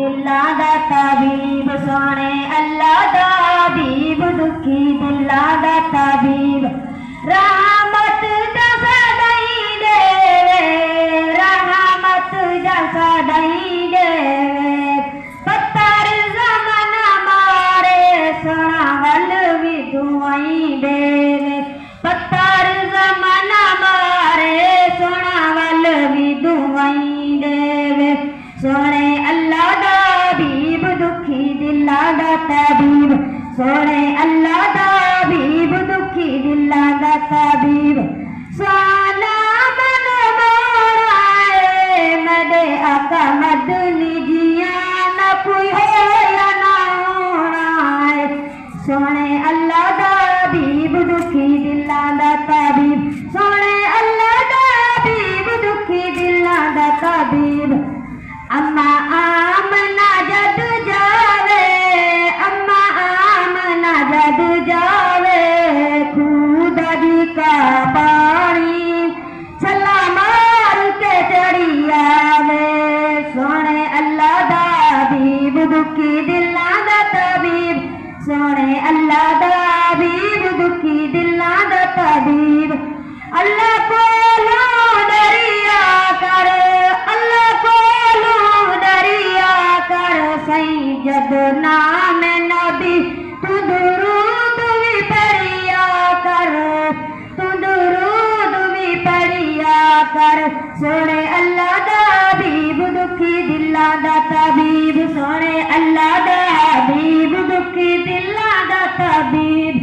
दिलां दा तबीब सोने अल्लाह दा हबीब दुखी दिलां दा तबीब रहमत जैसा दई देवे रहमत जैसा दई देवे पत्थर ज़मन मारे सोना वल भी दुआई देवे पत्थर ज़मन मारे सोना वल भी दुआई देवे सोने अल्लाह दा हबीब दुखी दिलां दा तबीब सोने अल्लाह दा हबीब दुखी दिलां दा तबीब सोना मन मोड़ाए मदे आका मदनी जिया न कोई हो या ना होना सोने अल्लाह दा हबीब दुखी दिलां दा तबीब सोने अल्लाह दा हबीब दुखी दिलां दा तबीब अम्मा आमना जद जावे अम्मा आमना जद जावे खुदा जी का पानी छला मार के चढ़ी आवे सोने अल्लाह दा हबीब दुखी दिलां दा तबीब सोने अल्लाह दा हबीब दुखी दिलां दा तबीब अल्लाह कोलो दरिया कर अल्लाह कोलो दरिया कर सही जब नाम नबी तू दुरूद भी पढ़िया कर तू दुरूद भी पढ़िया कर सोने अल्लाह दा हबीब दुखी दिलां दा तबीब सोने अल्लाह दा हबीब दुखी दिलां दा तबीब